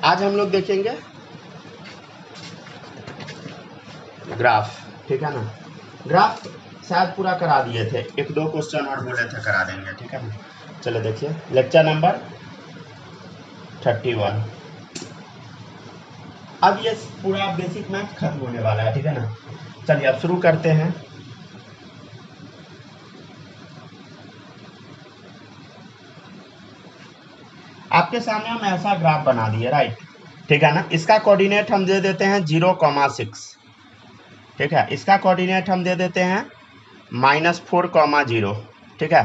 आज हम लोग देखेंगे ग्राफ, ठीक है ना। ग्राफ शायद पूरा करा दिए थे, एक दो क्वेश्चन और बोले थे करा देंगे, ठीक है ना। चलो देखिए लेक्चर नंबर 31। अब ये पूरा बेसिक मैथ खत्म होने वाला है, ठीक है ना। चलिए अब शुरू करते हैं। आपके सामने हम ऐसा ग्राफ बना दिए, राइट, ठीक है ना। इसका कोऑर्डिनेट हम दे देते हैं 0,6, ठीक है। इसका कोऑर्डिनेट हम दे देते हैं -4,0, ठीक है।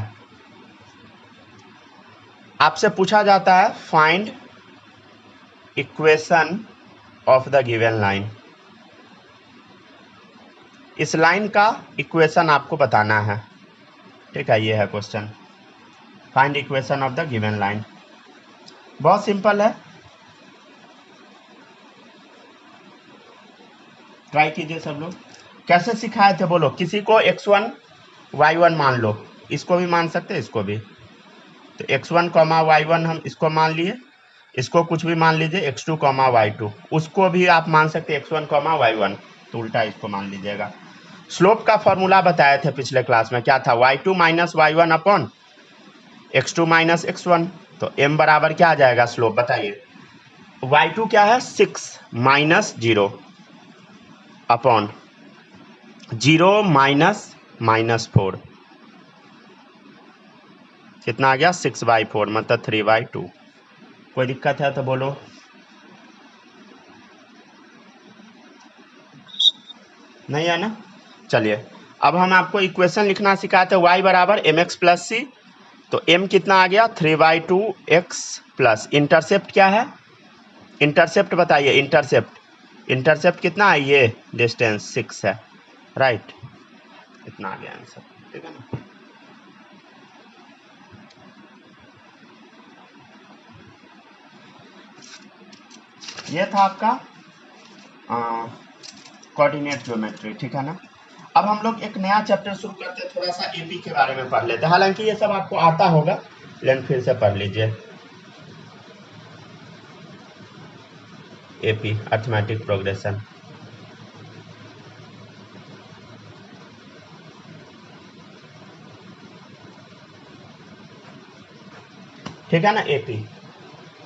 आपसे पूछा जाता है find equation of the given line. इस लाइन का इक्वेशन आपको बताना है, ठीक है। ये है question, find equation of the given line. बहुत सिंपल है, ट्राई कीजिए सब लोग। कैसे सिखाए थे बोलो। किसी को x1 y1 मान लो, इसको भी मान सकते हैं, इसको भी। तो x1, y1 हम इसको मान लिए, इसको कुछ भी मान लीजिए x2, y2, उसको भी आप मान सकते हैं x1, y1, तो उल्टा इसको मान लीजिएगा। स्लोप का फॉर्मूला बताए थे पिछले क्लास में, क्या था, y2 minus y1 upon x2 minus x1। तो m बराबर क्या आ जाएगा स्लोप बताइए। y2 क्या है 6 माइनस 0 अपॉन 0 माइनस -4, कितना आ गया 6/4, मतलब 3/2। कोई दिक्कत है तो बोलो। नहीं है ना। चलिए अब हम आपको इक्वेशन लिखना सिखाते हैं। y बराबर mx प्लस सी, तो m कितना आ गया 3/2x प्लस इंटरसेप्ट क्या है, इंटरसेप्ट बताइए। इंटरसेप्ट कितना है, ये डिस्टेंस 6 है, राइट। इतना आ गया आंसर, ठीक है ना। ये था आपका कोऑर्डिनेट ज्योमेट्री, ठीक है ना। अब हम लोग एक नया चैप्टर शुरू करते हैं, थोड़ा सा एपी के बारे में पढ़ लेते हैं। हालांकि ये सब आपको आता होगा, लेकिन फिर से पढ़ लीजिए। एपी अर्थमेटिक प्रोग्रेशन, ठीक है ना। एपी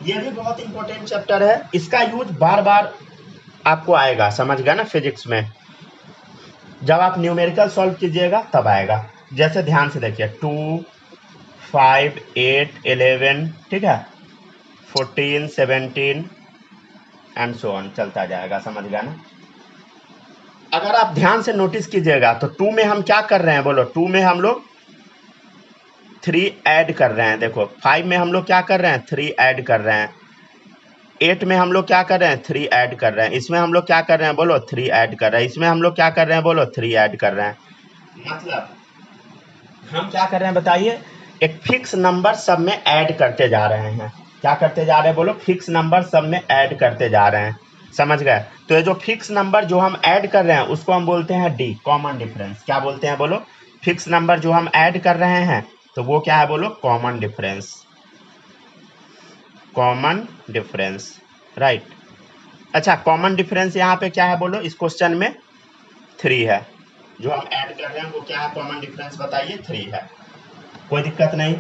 ये भी बहुत इंपॉर्टेंट चैप्टर है, इसका यूज बार बार आपको आएगा, समझ गया ना। फिजिक्स में जब आप न्यूमेरिकल सॉल्व कीजिएगा तब आएगा। जैसे ध्यान से देखिए 2, 5, 8, 11, ठीक है, 14, 17 एंड सो ऑन चलता जाएगा, समझ गया ना। अगर आप ध्यान से नोटिस कीजिएगा तो 2 में हम क्या कर रहे हैं बोलो। 2 में हम लोग 3 ऐड कर रहे हैं, देखो। 5 में हम लोग क्या कर रहे हैं, 3 ऐड कर रहे हैं। 8 में हम लोग क्या कर रहे हैं, 3 ऐड कर रहे हैं। इसमें हम लोग क्या कर रहे हैं बोलो, 3 ऐड कर रहे हैं। इसमें हम लोग क्या कर रहे हैं बोलो, 3 ऐड कर रहे हैं। मतलब हम क्या कर रहे हैं बताइए, एक फिक्स नंबर सब में ऐड करते जा रहे हैं। क्या करते जा रहे हैं बोलो, फिक्स नंबर सब में ऐड करते जा रहे हैं, समझ गए। तो ये जो फिक्स नंबर जो हम ऐड कर रहे हैं उसको हम बोलते हैं डी, कॉमन डिफरेंस। क्या बोलते हैं बोलो, फिक्स नंबर जो हम ऐड कर रहे हैं तो वो क्या है बोलो, common difference. Common difference, right. अच्छा, कॉमन डिफरेंस यहाँ पे क्या है बोलो, इस क्वेश्चन में 3 है। जो हम ऐड कर रहे हैं वो क्या है, कॉमन डिफरेंस बताइए 3 है। कोई दिक्कत नहीं।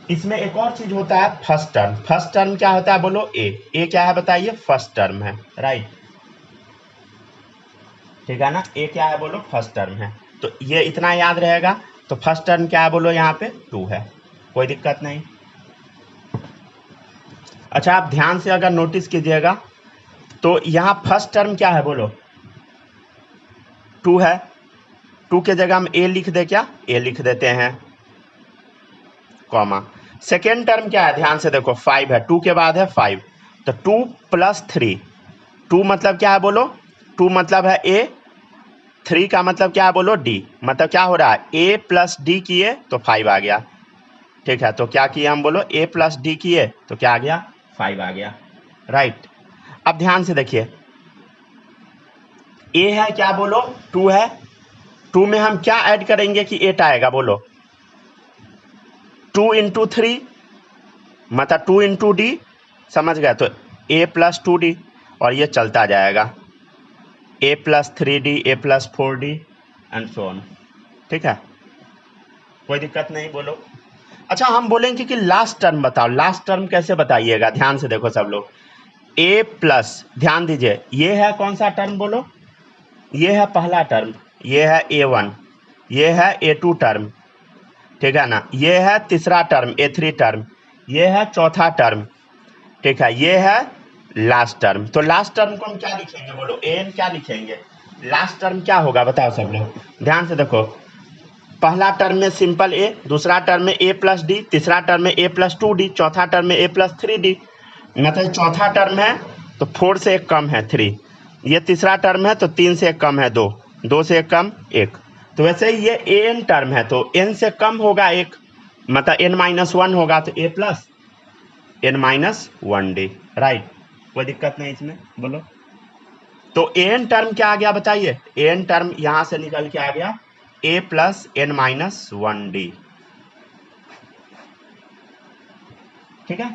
इसमें एक और चीज होता है फर्स्ट टर्म। फर्स्ट टर्म क्या होता है बोलो, ए क्या है बताइए, फर्स्ट टर्म है, राइट, ठीक है ना। ए क्या है बोलो, फर्स्ट टर्म है। तो ये इतना याद रहेगा। तो फर्स्ट टर्म क्या है बोलो, यहाँ पे 2 है, कोई दिक्कत नहीं। अच्छा, आप ध्यान से अगर नोटिस कीजिएगा तो यहाँ फर्स्ट टर्म क्या है बोलो, 2 है। 2 के जगह हम ए लिख दे, क्या ए लिख देते हैं, कॉमा। सेकेंड टर्म क्या है, ध्यान से देखो 5 है, 2 के बाद है 5, तो 2 + 3। 2 मतलब क्या है बोलो, 2 मतलब है ए, 3 का मतलब क्या है बोलो डी। मतलब क्या हो रहा है, ए प्लस डी किए तो 5 आ गया, ठीक है। तो क्या किए हम बोलो, ए प्लस डी किए तो क्या आ गया, 5 आ गया, राइट। अब ध्यान से देखिए, ए है क्या बोलो, 2 है। 2 में हम क्या ऐड करेंगे कि 8 आएगा बोलो, 2 × 3, मतलब 2 इंटू डी, समझ गए, तो ए प्लस 2d और ये चलता जाएगा A plus 3d, A plus 4d and so on. ठीक है, कोई दिक्कत नहीं, बोलो। अच्छा, हम बोलेंगे कि लास्ट टर्म बताओ। लास्ट टर्म कैसे बताइएगा, ध्यान से देखो सब लोग। ए प्लस, ध्यान दीजिए, ये है कौन सा टर्म बोलो, ये है पहला टर्म, ये है A1, ये है A2 टर्म, ठीक है ना, ये है तीसरा टर्म A3 टर्म, ये है चौथा टर्म, ठीक है, ये है लास्ट टर्म। तो लास्ट टर्म को हम क्या लिखेंगे बोलो, एन क्या लिखेंगे, लास्ट टर्म क्या होगा बताओ सब लोग, ध्यान से देखो। पहला टर्म में सिंपल ए, दूसरा टर्म में ए प्लस डी, तीसरा टर्म में ए प्लस 2d, चौथा टर्म में ए प्लस 3d। मतलब चौथा टर्म है तो 4 से एक कम है 3, ये तीसरा टर्म है तो 3 से एक कम है 2, 2 से एक कम 1। तो वैसे ही ये एन टर्म है तो एन से कम होगा 1, मतलब n-1 होगा, तो ए प्लस n-1d, राइट, कोई दिक्कत नहीं इसमें, बोलो। तो एन टर्म क्या आ गया बताइए, एन टर्म यहां से निकल के आ गया a प्लस n-1d, ठीक है।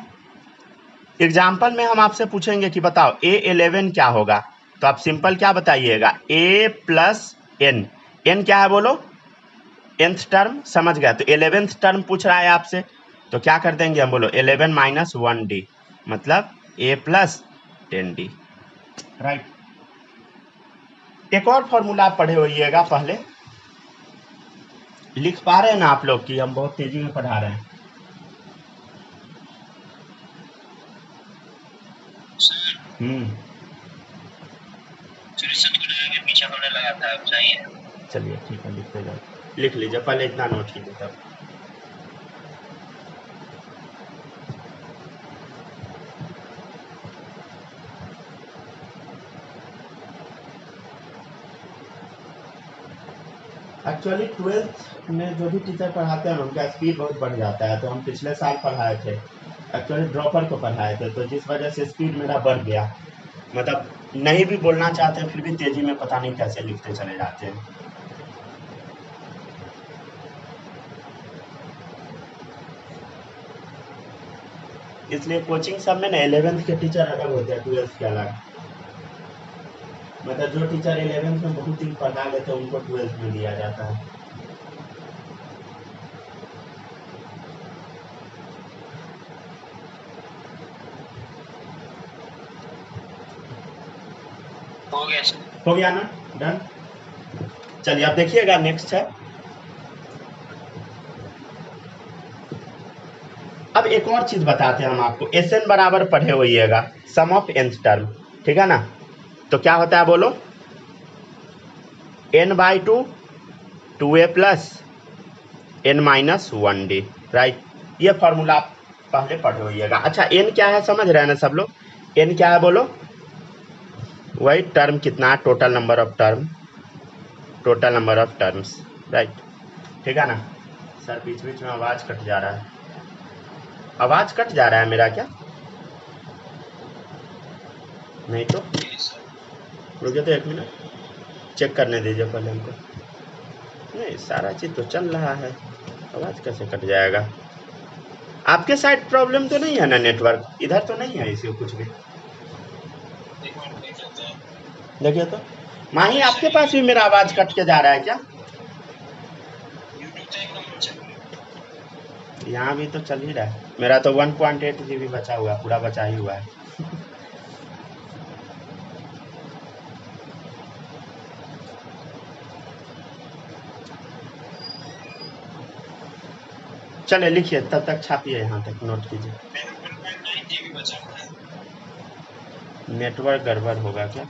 एग्जाम्पल में हम आपसे पूछेंगे कि बताओ A11 क्या होगा, तो आप सिंपल क्या बताइएगा, a प्लस n, n क्या है बोलो, nth टर्म, समझ गया। तो 11th टर्म पूछ रहा है आपसे, तो क्या कर देंगे हम, बोलो 11 माइनस 1d, मतलब a प्लस 10d, राइट। एक और फॉर्मूला आप पढ़े होइएगा पहले, लिख पा रहे हैं ना आप लोग कि हम बहुत तेजी में पढ़ा रहे हैं। पीछे होने लगा था, अब चाहिए, चलिए ठीक है, लिखते जाओ, लिख लीजिए, पहले इतना नोट कीजिए तब। एक्चुअली 12th में जो भी टीचर पढ़ाते हैं उनका स्पीड बहुत बढ़ जाता है, तो हम पिछले साल पढ़ाए थे, एक्चुअली ड्रॉपर को पढ़ाए थे, तो जिस वजह से स्पीड मेरा बढ़ गया, मतलब नहीं भी बोलना चाहते हैं फिर भी तेजी में पता नहीं कैसे लिखते चले जाते हैं। इसलिए कोचिंग सब में ना 11th के टीचर अलग होते हैं, 12th के अलग, मतलब जो टीचर 11th में बहुत दिन पढ़ा लेते हैं उनको 12th में दिया जाता है। हो गया ना, डन। चलिए अब देखिएगा, नेक्स्ट है, अब एक और चीज बताते हैं हम आपको, Sn बराबर पढ़े होइएगा सम ऑफ nth टर्म, ठीक है ना। तो क्या होता है बोलो, n/2 2a plus n-1d, right. ये फॉर्मूला आप पहले पढ़े होइएगा। अच्छा, n क्या है समझ रहे हैं ना सब लोग, n क्या है बोलो, वही टर्म कितना, total number of term, total number of terms, right, ठीक है ना। सर बीच बीच में आवाज कट जा रहा है, आवाज कट जा रहा है मेरा क्या, नहीं तो रुकिए तो 1 मिनट चेक करने दीजिए पहले हमको। नहीं, सारा चीज तो चल रहा है, आवाज कैसे कट जाएगा। आपके साइड प्रॉब्लम तो नहीं है ना, नेटवर्क इधर तो नहीं है इसी कुछ भी, देखिए तो माही, आपके पास भी मेरा आवाज कट के जा रहा है क्या, यहाँ भी तो चल ही रहा है, मेरा तो 1.8 GB बचा हुआ है, पूरा बचा ही हुआ है। चले लिखिए, तब तक छापिए, यहाँ तक नोट कीजिए। नेटवर्क गड़बड़ होगा क्या,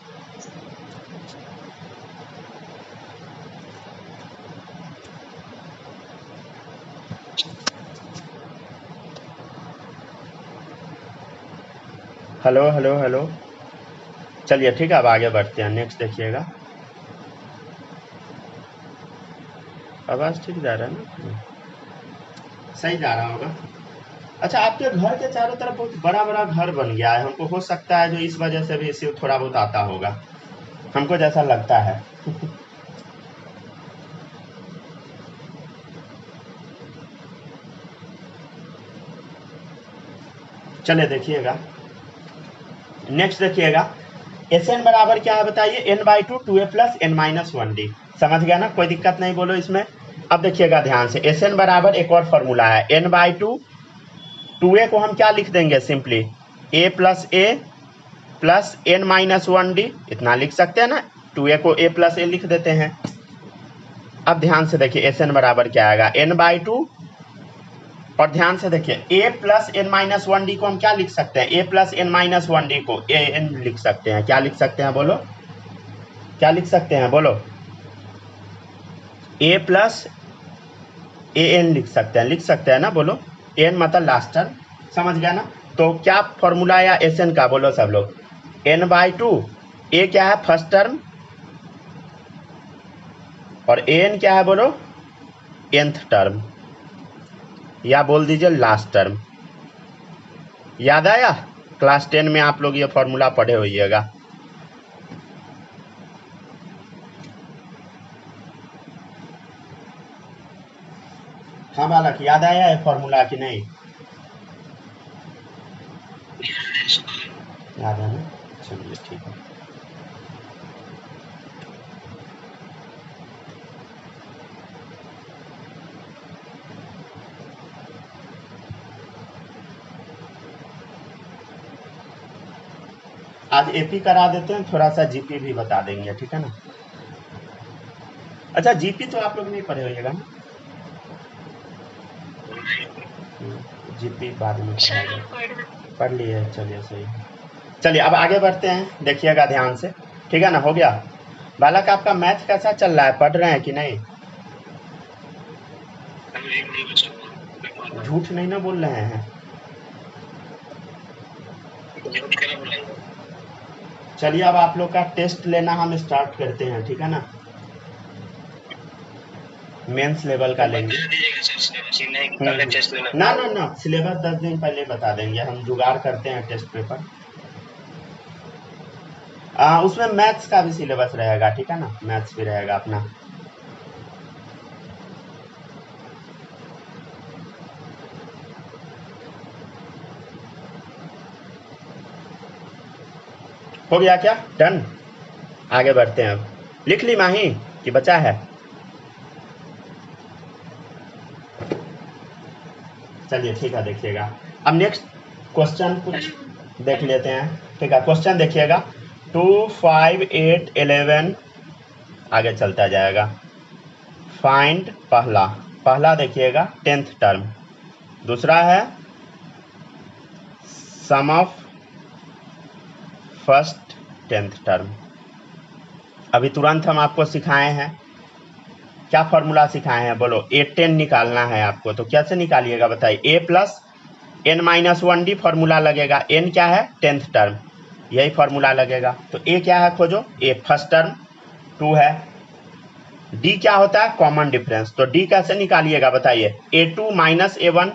हेलो हेलो हेलो, चलिए ठीक है, अब आगे बढ़ते हैं, नेक्स्ट देखिएगा। आवाज ठीक जा रहा है ना, सही जा रहा होगा। अच्छा, आपके घर के चारों तरफ बहुत बड़ा बड़ा घर बन गया है, हमको हो सकता है जो इस वजह से भी इसी थोड़ा बहुत आता होगा, हमको जैसा लगता है। चलिए देखिएगा, नेक्स्ट देखिएगा, Sn बराबर क्या है बताइए, n/2 2a plus n minus 1d। समझ गया ना, कोई दिक्कत नहीं बोलो इसमें। अब देखिएगा ध्यान से, Sn बराबर एक और फॉर्मूला है, n/2 2a को हम क्या लिख देंगे, simply a plus n minus 1d, इतना लिख सकते हैं ना, 2a को a प्लस a लिख देते हैं। अब ध्यान से देखिए Sn बराबर क्या आएगा, n/2, और ध्यान से देखिए a plus n minus 1d को हम क्या लिख सकते हैं, a plus n minus 1d को an लिख सकते हैं। क्या लिख सकते हैं बोलो, क्या लिख सकते हैं बोलो, a प्लस an लिख सकते हैं ना, बोलो n मतलब लास्ट टर्म, समझ गया ना। तो क्या फॉर्मूला आया Sn का, बोलो सब लोग, n/2, a क्या है फर्स्ट टर्म, और an क्या है बोलो, nth टर्म, या बोल दीजिए लास्ट टर्म। याद आया, क्लास 10 में आप लोग ये फॉर्मूला पढ़े होइएगा। हाँ बालक, याद आया है फॉर्मूला कि नहीं, याद है ना, चलिए ठीक है। आज एपी करा देते हैं, थोड़ा सा जीपी भी बता देंगे, ठीक है ना। अच्छा, जीपी तो आप लोग नहीं पढ़े होइएगा ना, जीपी बाद में पढ़ लिए, चलिए सही। चलिए अब आगे बढ़ते हैं, देखिएगा ध्यान से, ठीक है ना। हो गया बालक, आपका मैथ कैसा चल रहा है, पढ़ रहे हैं कि नहीं, झूठ नहीं ना बोल रहे हैं। चलिए अब आप लोग का टेस्ट लेना हम स्टार्ट करते हैं, ठीक है ना, मेंस लेवल का लेंगे। ना ना ना, सिलेबस 10 दिन पहले बता देंगे, हम जुगाड़ करते हैं टेस्ट पेपर। उसमें मैथ्स का भी सिलेबस रहेगा, ठीक है ना, मैथ्स भी रहेगा अपना। हो गया क्या, डन। आगे बढ़ते हैं, अब लिख ली माही कि बचा है, चलिए ठीक है। देखिएगा अब नेक्स्ट क्वेश्चन कुछ देख लेते हैं, ठीक है। क्वेश्चन देखिएगा, 2 5 8 11 आगे चलता जाएगा। फाइंड पहला देखिएगा 10th टर्म, दूसरा है सम ऑफ फर्स्ट 10th टर्म। अभी तुरंत हम आपको सिखाए हैं, क्या फॉर्मूला सिखाए हैं बोलो, A10 निकालना है आपको, तो कैसे निकालिएगा बताइए, a plus n minus 1d formula लगेगा, n क्या है 10th टर्म, यही फॉर्मूला लगेगा। तो a क्या है खोजो, a फर्स्ट टर्म, 2 है, d क्या होता है कॉमन डिफरेंस, तो d कैसे निकालिएगा बताइए, a2 माइनस a1।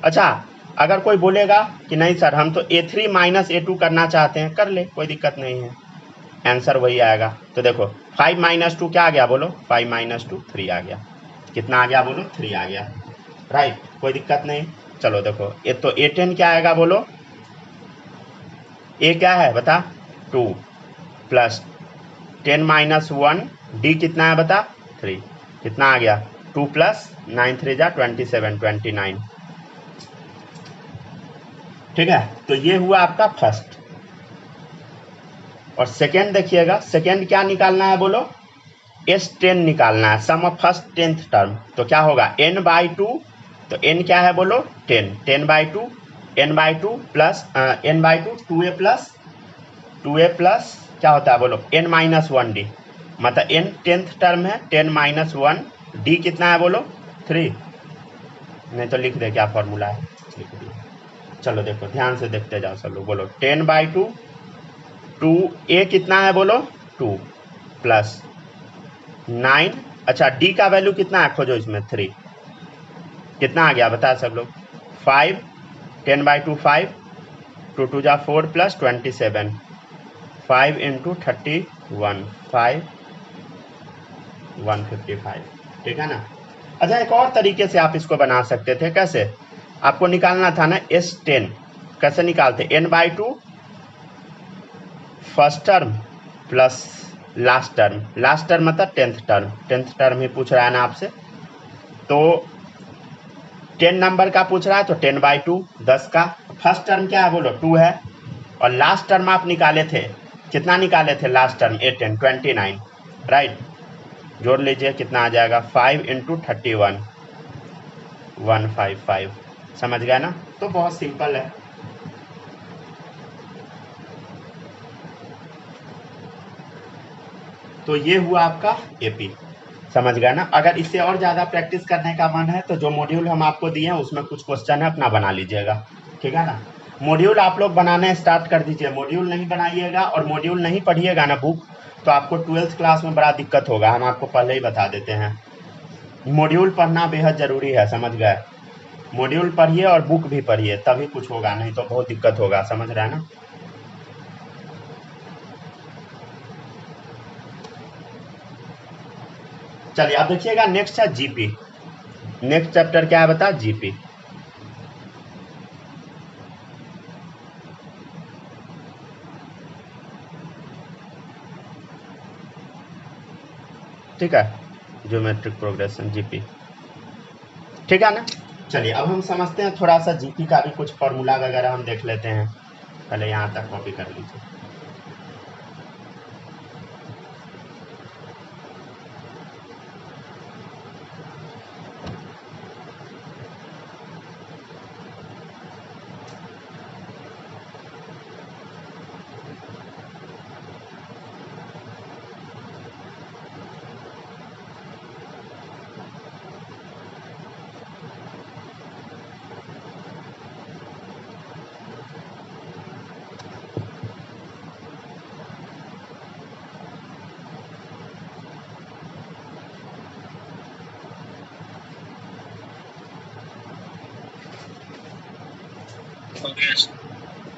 अच्छा, अगर कोई बोलेगा कि नहीं सर हम तो a3 माइनस a2 करना चाहते हैं, कर ले, कोई दिक्कत नहीं है, आंसर वही आएगा। तो देखो 5 माइनस 2 क्या आ गया बोलो, 5 माइनस 2 3 आ गया, कितना आ गया बोलो, 3 आ गया, राइट, कोई दिक्कत नहीं। चलो देखो ये तो A10 क्या आएगा बोलो, a क्या है बता 2 प्लस 10 माइनस 1 d कितना है बता 3, कितना आ गया 2 प्लस 9 3 जा 27 29, ठीक है। तो ये हुआ आपका फर्स्ट। और सेकेंड देखिएगा, सेकेंड क्या निकालना है बोलो, S10 निकालना है, सम ऑफ फर्स्ट 10th टर्म। तो क्या होगा n/2, तो n क्या है बोलो 10, 10/2 n/2 plus n/2 2a plus क्या होता है बोलो n माइनस 1d, मतलब n 10th टर्म है, 10 माइनस 1 d कितना है बोलो 3, नहीं तो लिख दे क्या फॉर्मूला है, लिख दिया। चलो देखो ध्यान से देखते जाओ सब लोग, बोलो 10/2 2a कितना है बोलो 2 प्लस 9, अच्छा d का वैल्यू कितना है खोजो इसमें 3, कितना आ गया बता सब लोग 5, 10/2 5, 2 2 जा 4 प्लस 27, 5 इंटू 31 5 155, ठीक है ना। अच्छा एक और तरीके से आप इसको बना सकते थे, कैसे, आपको निकालना था ना S10, कैसे निकालते, n/2 first term plus last term मतलब टेंथ टर्म ही पूछ रहा है ना आपसे। तो 10 नंबर का पूछ रहा है तो 10/2 10 का। फर्स्ट टर्म क्या है बोलो 2 है, और लास्ट टर्म आप निकाले थे, कितना निकाले थे लास्ट टर्म 8 29, राइट। जोड़ लीजिए कितना आ जाएगा, 5 × 31 155, समझ गया ना। तो बहुत सिंपल है। तो ये हुआ आपका एपी, समझ गया ना। अगर इससे और ज़्यादा प्रैक्टिस करने का मन है तो जो मॉड्यूल हम आपको दिए हैं उसमें कुछ क्वेश्चन है, अपना बना लीजिएगा, ठीक है ना। मॉड्यूल आप लोग बनाने स्टार्ट कर दीजिए, मॉड्यूल नहीं बनाइएगा और मॉड्यूल नहीं पढ़िएगा ना बुक, तो आपको 12th क्लास में बड़ा दिक्कत होगा, हम आपको पहले ही बता देते हैं। मॉड्यूल पढ़ना बेहद ज़रूरी है, समझ गए। मॉड्यूल पढ़िए और बुक भी पढ़िए, तभी कुछ होगा, नहीं तो बहुत दिक्कत होगा, समझ रहे हैं ना। चलिए अब देखिएगा, नेक्स्ट है जीपी। नेक्स्ट चैप्टर क्या है बता, जीपी। ठीक है, ज्योमेट्रिक प्रोग्रेशन जीपी, ठीक है ना। चलिए अब हम समझते हैं थोड़ा सा जीपी का भी कुछ फॉर्मूला वगैरह हम देख लेते हैं। पहले यहाँ तक कॉपी कर लीजिए।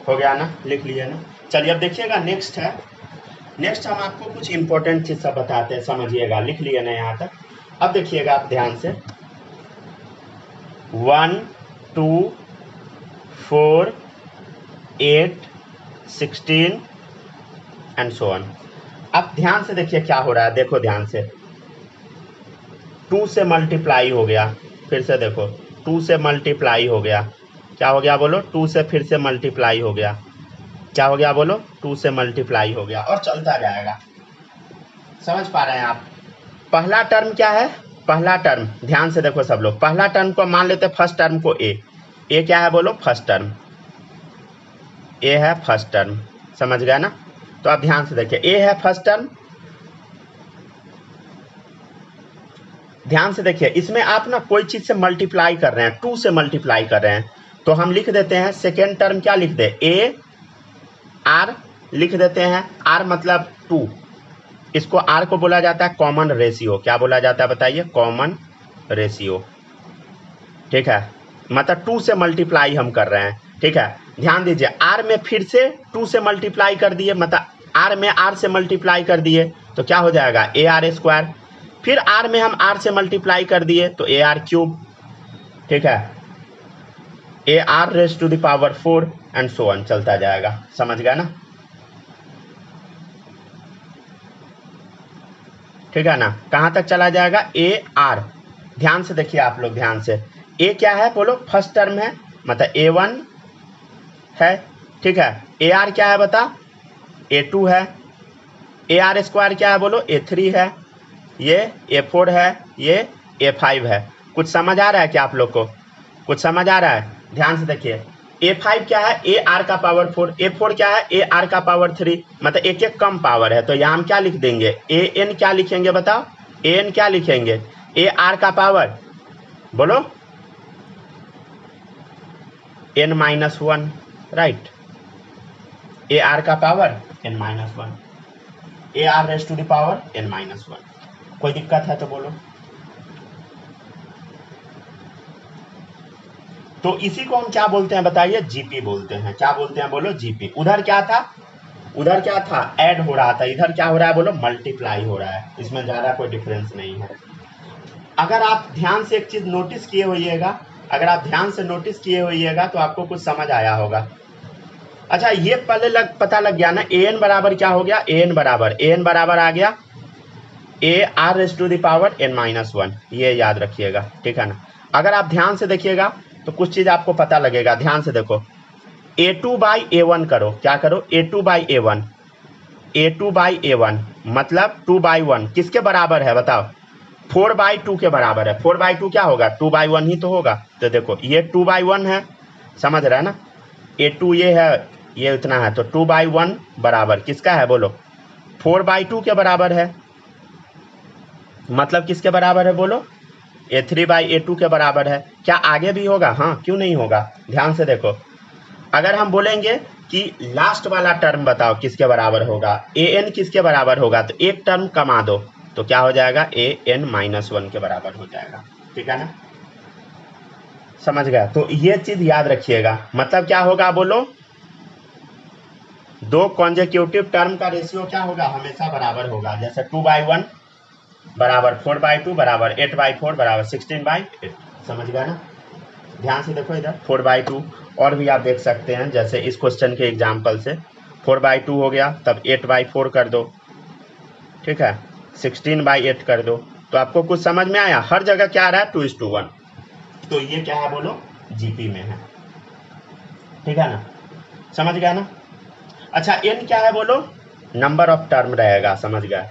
हो गया ना, लिख लिया ना। चलिए अब देखिएगा, नेक्स्ट है। नेक्स्ट हम आपको कुछ इंपॉर्टेंट चीज सब बताते हैं, समझिएगा, लिख लिया ना यहाँ तक। अब देखिएगा आप ध्यान से, 1 2 4 8 16 एंड सो ऑन। अब ध्यान से देखिए क्या हो रहा है, देखो ध्यान से, 2 से मल्टीप्लाई हो गया, फिर से देखो 2 से मल्टीप्लाई हो गया, क्या हो गया बोलो, 2 से फिर से मल्टीप्लाई हो गया, क्या हो गया बोलो, 2 से मल्टीप्लाई हो गया, और चलता जाएगा। समझ पा रहे हैं आप। पहला टर्म क्या है, पहला टर्म ध्यान से देखो सब लोग, पहला टर्म को मान लेते फर्स्ट टर्म को ए क्या है बोलो, फर्स्ट टर्म, ए है फर्स्ट टर्म, समझ गया ना। तो आप ध्यान से देखिए, ए है फर्स्ट टर्म, ध्यान से देखिए, इसमें आप ना कोई चीज से मल्टीप्लाई कर रहे हैं, 2 से मल्टीप्लाई कर रहे हैं, तो हम लिख देते हैं सेकेंड टर्म, क्या लिख दे, ए आर लिख देते हैं, आर मतलब 2, इसको आर को बोला जाता है कॉमन रेशियो, क्या बोला जाता है बताइए, कॉमन रेशियो, ठीक है, मतलब 2 से मल्टीप्लाई हम कर रहे हैं, ठीक है। ध्यान दीजिए, आर में फिर से 2 से मल्टीप्लाई कर दिए, मतलब आर में आर से मल्टीप्लाई कर दिए, तो क्या हो जाएगा, ए आर स्क्वायर, फिर आर में हम आर से मल्टीप्लाई कर दिए तो ए आर क्यूब, ठीक है, a r raise to the power 4 and so on, चलता जाएगा, समझ गया ना, ठीक है ना। कहां तक चला जाएगा, ए आर, ध्यान से देखिए आप लोग, ध्यान से, ए क्या है बोलो, फर्स्ट टर्म है, मतलब A1 है, ठीक है, ए आर क्या है बता, A2 है, ए आर स्क्वायर क्या है बोलो, A3 है, ये A4 है, ये A5 है। कुछ समझ आ रहा है क्या आप लोग को, कुछ समझ आ रहा है, ध्यान से देखिए, A5 क्या है, ए आर का पावर 4, A4 क्या है, ए आर का पावर 3, मतलब एक एक कम पावर है, तो यहाँ हम क्या लिख देंगे, ए एन क्या लिखेंगे बताओ, ए एन क्या लिखेंगे, ए आर का पावर बोलो n-1, राइट, ए आर का power n-1, a r raise to the power n-1। कोई दिक्कत है तो बोलो। तो इसी को हम क्या बोलते हैं बताइए, जीपी बोलते हैं, क्या बोलते हैं बोलो, जीपी। उधर क्या था, उधर क्या था, ऐड हो रहा था, इधर क्या हो रहा है बोलो, मल्टीप्लाई हो रहा है, इसमें ज्यादा कोई डिफरेंस नहीं है। अगर आप ध्यान से एक चीज नोटिस किए होइएगा, अगर आप ध्यान से नोटिस किए होइएगा तो आपको कुछ समझ आया होगा। अच्छा, ये पहले पता लग गया ना, an बराबर क्या हो गया, an बराबर आ गया a r raise to the power n minus 1, ये याद रखिएगा, ठीक है ना। अगर आप ध्यान से देखिएगा तो कुछ चीज आपको पता लगेगा, ध्यान से देखो। a2 बाई a1 करो, क्या करो, a2 by a1, a2 by a1 मतलब 2 बाई 1 किसके बराबर है बताओ, 4 बाई 2 के बराबर है। 4 बाई 2 क्या होगा, 2 बाई 1 ही तो होगा। तो देखो ये 2 बाई 1 है, समझ रहे हैं ना, a2 ये है, ये इतना है, तो 2 बाई 1 बराबर किसका है बोलो, 4 बाई 2 के बराबर है। मतलब किसके बराबर है बोलो, a3 बाई a2 के बराबर है। क्या आगे भी होगा, हाँ क्यों नहीं होगा, ध्यान से देखो। अगर हम बोलेंगे कि लास्ट वाला टर्म बताओ किसके बराबर होगा, an किसके बराबर होगा, तो एक टर्म कमा दो तो क्या हो जाएगा, an माइनस 1 के बराबर हो जाएगा, ठीक है ना, समझ गया। तो ये चीज याद रखिएगा, मतलब क्या होगा बोलो, दो कॉन्जिक्यूटिव टर्म का रेशियो क्या होगा, हमेशा बराबर होगा। जैसे 2 बाई 1 बराबर 4 बाई 2 बराबर 8 बाई 4 बराबर 16 बाई 8, समझ गया ना। ध्यान से देखो इधर 4 बाई 2, और भी आप देख सकते हैं, जैसे इस क्वेश्चन के एग्जाम्पल से 4 बाई 2 हो गया, तब 8 बाई 4 कर दो, ठीक है, 16 बाई 8 कर दो। तो आपको कुछ समझ में आया, हर जगह क्या आ रहा है 2:1, तो ये क्या है बोलो, जीपी में है, ठीक है ना, समझ गया ना। अच्छा, n क्या है बोलो, नंबर ऑफ टर्म रहेगा, समझ गया।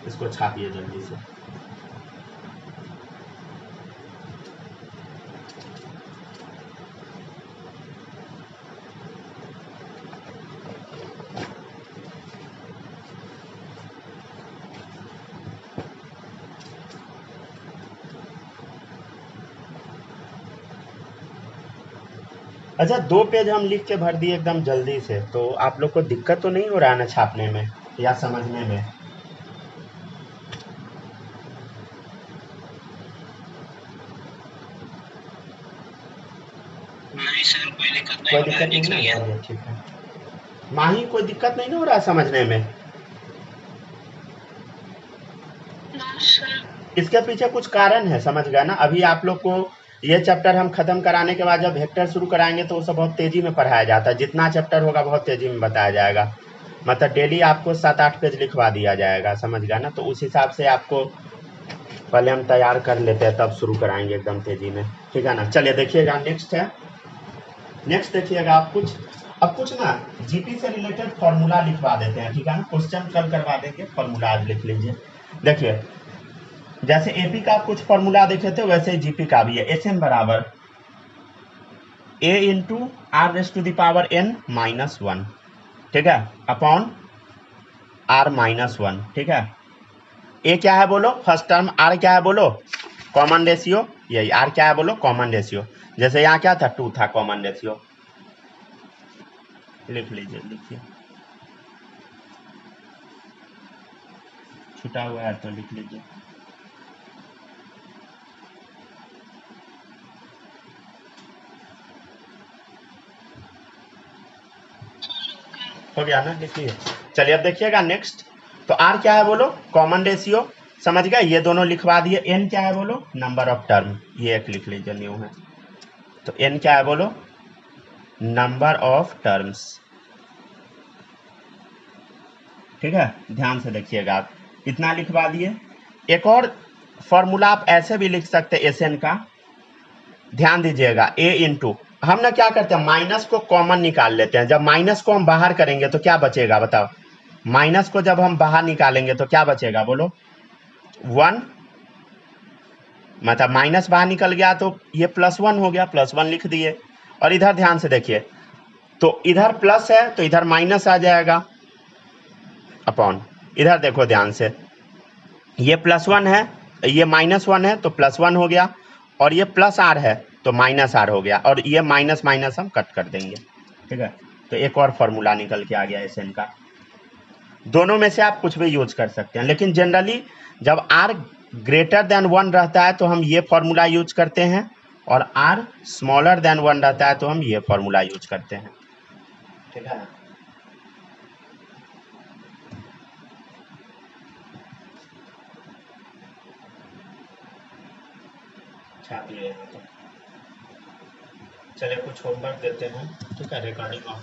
इसको छापिए जल्दी से। अच्छा, 2 पेज हम लिख के भर दिए एकदम जल्दी से, तो आप लोग को दिक्कत तो नहीं हो रहा है ना छापने में या समझने में? नहीं सर, कोई दिक्कत कोई नहीं, दिक्कत नहीं लिख ना, लिया। चलिए ठीक है। माही, कोई दिक्कत नहीं ना हो रहा है समझने में? ना सर। इसके पीछे कुछ कारण है, समझ गया ना। अभी आप लोग को ये चैप्टर हम खत्म कराने के बाद जब वेक्टर शुरू कराएंगे तो वो सब बहुत तेजी में पढ़ाया जाता है, जितना चैप्टर होगा बहुत तेजी में बताया जाएगा। मतलब डेली आपको 7-8 पेज लिखवा दिया जाएगा, समझ गया ना। तो उस हिसाब से आपको पहले हम तैयार कर लेते हैं, तब शुरू कराएंगे एकदम तेजी में, ठीक है ना। चलिए देखिएगा, नेक्स्ट है, नेक्स्ट देखिएगा आप कुछ, अब कुछ ना जीपी से रिलेटेड फॉर्मूला लिखवा देते हैं, ठीक है ना। क्वेश्चन कल करवा देंगे, फॉर्मूला आज लिख लीजिए। देखिए, जैसे एपी का कुछ फॉर्मूला देखे थे वैसे ही जीपी का भी है। एसएन बराबर A into R raise to the power n minus 1, ठीक है, अपॉन आर माइनस 1, ठीक है। ए क्या है बोलो, फर्स्ट टर्म, आर क्या है बोलो, कॉमन रेशियो, यही आर क्या है बोलो, कॉमन रेशियो। जैसे यहाँ क्या था, 2 था कॉमन रेशियो, लिख लीजिए, लिखिए, छुटा हुआ है तो लिख लीजिए। हो गया ना, लिखिए। चलिए अब देखिएगा नेक्स्ट, तो आर क्या है बोलो, कॉमन रेशियो, समझ गए, ये दोनों लिखवा दिए। एन क्या है बोलो, नंबर ऑफ टर्म, ये एक लिख लीजिए, न्यू है। तो एन क्या है बोलो, नंबर ऑफ टर्म्स, ठीक है, ध्यान से देखिएगा आप, इतना लिखवा दिए। एक और फॉर्मूला आप ऐसे भी लिख सकते हैं एस एन का, ध्यान दीजिएगा, ए इंटू, हम ना क्या करते हैं, माइनस को कॉमन निकाल लेते हैं। जब माइनस को हम बाहर करेंगे तो क्या बचेगा बताओ, माइनस को जब हम बाहर निकालेंगे तो क्या बचेगा बोलो, 1, मतलब माइनस बाहर निकल गया तो ये +1 हो गया, +1 लिख दिए। और इधर ध्यान से देखिए, तो इधर प्लस है तो इधर माइनस आ जाएगा, अपॉन, इधर देखो ध्यान से, ये +1 है, ये -1 है तो +1 हो गया, और ये प्लस आर है तो माइनस आर हो गया, और ये माइनस माइनस हम कट कर देंगे, ठीक है। तो एक और फॉर्मूला निकल के आ गया एस एन का। दोनों में से आप कुछ भी यूज कर सकते हैं, लेकिन जनरली जब आर ग्रेटर देन 1 रहता है तो हम ये फॉर्मूला यूज करते हैं, और आर स्मॉलर देन 1 रहता है तो हम ये फॉर्मूला यूज करते हैं, ठीक है ना। छापिए यहाँ तक। चलिए कुछ होमवर्क देते हैं, ठीक है, रिकॉर्डिंग ऑफ